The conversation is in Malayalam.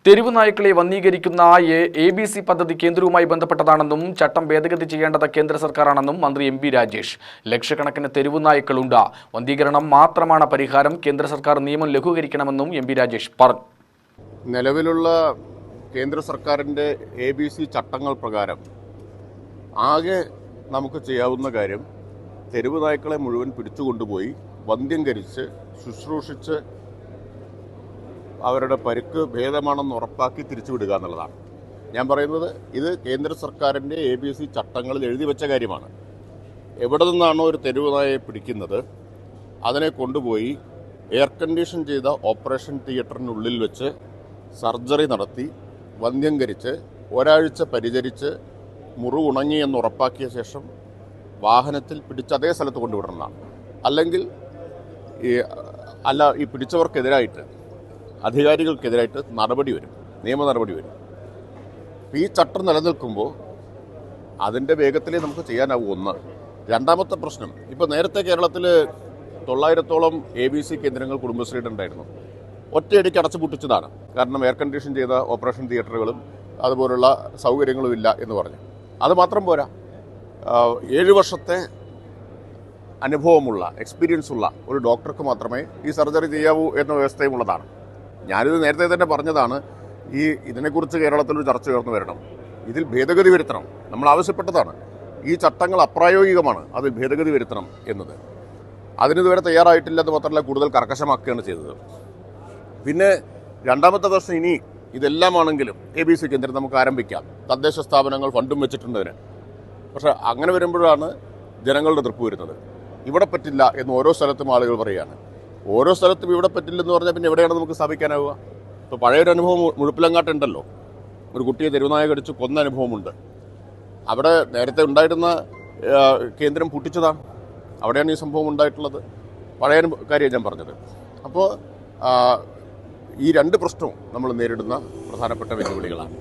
തെരുവ് നായ്ക്കളെ വന്ധീകരിക്കുന്ന ABC പദ്ധതി കേന്ദ്രവുമായി ബന്ധപ്പെട്ടതാണെന്നും ചട്ടം ഭേദഗതി ചെയ്യേണ്ടത് കേന്ദ്ര സർക്കാരാണെന്നും മന്ത്രി MP രാജേഷ്. ലക്ഷക്കണക്കിന് തെരുവ് നായ്ക്കളുണ്ട്. വന്ധീകരണം മാത്രമാണ് പരിഹാരം. കേന്ദ്ര സർക്കാർ നിയമം ലഘൂകരിക്കണമെന്നും MP രാജേഷ് പറഞ്ഞു. നിലവിലുള്ള കേന്ദ്ര സർക്കാരിൻ്റെ ABC ചട്ടങ്ങൾ പ്രകാരം ആകെ നമുക്ക് ചെയ്യാവുന്ന കാര്യം തെരുവ് നായ്ക്കളെ മുഴുവൻ പിടിച്ചുകൊണ്ടുപോയി വന്ധ്യംകരിച്ച് ശുശ്രൂഷിച്ച് അവരുടെ പരിക്ക് ഭേദമാണെന്ന് ഉറപ്പാക്കി തിരിച്ചുവിടുക എന്നുള്ളതാണ്. ഞാൻ പറയുന്നത് ഇത് കേന്ദ്ര സർക്കാരിൻ്റെ ABC ചട്ടങ്ങളിൽ എഴുതി വെച്ച കാര്യമാണ്. എവിടെ നിന്നാണോ ഒരു തെരുവ് നായയെ പിടിക്കുന്നത് അതിനെ കൊണ്ടുപോയി എയർ കണ്ടീഷൻ ചെയ്ത ഓപ്പറേഷൻ തിയേറ്ററിനുള്ളിൽ വെച്ച് സർജറി നടത്തി വന്ധ്യംകരിച്ച് ഒരാഴ്ച പരിചരിച്ച് മുറിവുണങ്ങി എന്ന് ഉറപ്പാക്കിയ ശേഷം വാഹനത്തിൽ പിടിച്ച് അതേ സ്ഥലത്ത് കൊണ്ടുവിടണമെന്നാണ്. അല്ലെങ്കിൽ ഈ പിടിച്ചവർക്കെതിരായിട്ട് അധികാരികൾക്കെതിരായിട്ട് നിയമ നടപടി വരും. ഈ ചട്ടം നിലനിൽക്കുമ്പോൾ അതിൻ്റെ വേഗത്തിലേ നമുക്ക് ചെയ്യാനാവും. ഒന്ന്. രണ്ടാമത്തെ പ്രശ്നം, ഇപ്പോൾ നേരത്തെ കേരളത്തിൽ 900ഓളം ABC കേന്ദ്രങ്ങൾ കുടുംബശ്രീയുടെ ഉണ്ടായിരുന്നു. ഒറ്റയടിക്ക് അടച്ചുപൂട്ടിച്ചതാണ്. കാരണം എയർ കണ്ടീഷൻ ചെയ്ത ഓപ്പറേഷൻ തിയേറ്ററുകളും അതുപോലുള്ള സൗകര്യങ്ങളും ഇല്ല എന്ന് പറഞ്ഞു. അത് മാത്രം പോരാ, 7 വർഷത്തെ അനുഭവമുള്ള എക്സ്പീരിയൻസ് ഉള്ള ഒരു ഡോക്ടർക്ക് മാത്രമേ ഈ സർജറി ചെയ്യാവൂ എന്ന വ്യവസ്ഥയും ഉള്ളതാണ്. ഞാനിത് നേരത്തെ തന്നെ പറഞ്ഞതാണ്. ഇതിനെക്കുറിച്ച് കേരളത്തിലൊരു ചർച്ച ഉയർന്നു വരണം. ഇതിൽ ഭേദഗതി വരുത്തണം. നമ്മൾ ആവശ്യപ്പെട്ടതാണ്. ഈ ചട്ടങ്ങൾ അപ്രായോഗികമാണ്, അതിൽ ഭേദഗതി വരുത്തണം എന്നത്. അതിനിതുവരെ തയ്യാറായിട്ടില്ലെന്ന് മാത്രമല്ല, കൂടുതൽ കർക്കശമാക്കുകയാണ് ചെയ്തത്. പിന്നെ രണ്ടാമത്തെ പ്രശ്നം, ഇനി ഇതെല്ലാമാണെങ്കിലും ABC കേന്ദ്രം നമുക്ക് ആരംഭിക്കാം. തദ്ദേശ സ്ഥാപനങ്ങൾ ഫണ്ടും വെച്ചിട്ടുണ്ടതിന്. പക്ഷേ അങ്ങനെ വരുമ്പോഴാണ് ജനങ്ങളുടെ തൃപ്തി വരുന്നത്. ഇവിടെ പറ്റില്ല എന്ന് ഓരോ സ്ഥലത്തും ആളുകൾ പറയുകയാണ്. ഓരോ സ്ഥലത്തും ഇവിടെ പറ്റില്ലെന്ന് പറഞ്ഞാൽ പിന്നെ എവിടെയാണ് നമുക്ക് സ്ഥാപിക്കാനാവുക? ഇപ്പോൾ പഴയൊരു അനുഭവം മുഴുപ്പിലങ്ങാട്ടുണ്ടല്ലോ. ഒരു കുട്ടിയെ തെരുവുനായ കടിച്ച് കൊന്ന അനുഭവമുണ്ട്. അവിടെ നേരത്തെ ഉണ്ടായിരുന്ന കേന്ദ്രം പൂട്ടിച്ചതാണ്. അവിടെയാണ് ഈ സംഭവം ഉണ്ടായിട്ടുള്ളത്. പഴയ കാര്യം ഞാൻ പറഞ്ഞത്. അപ്പോൾ ഈ രണ്ട് പ്രശ്നവും നമ്മൾ നേരിടുന്ന പ്രധാനപ്പെട്ട വെല്ലുവിളികളാണ്.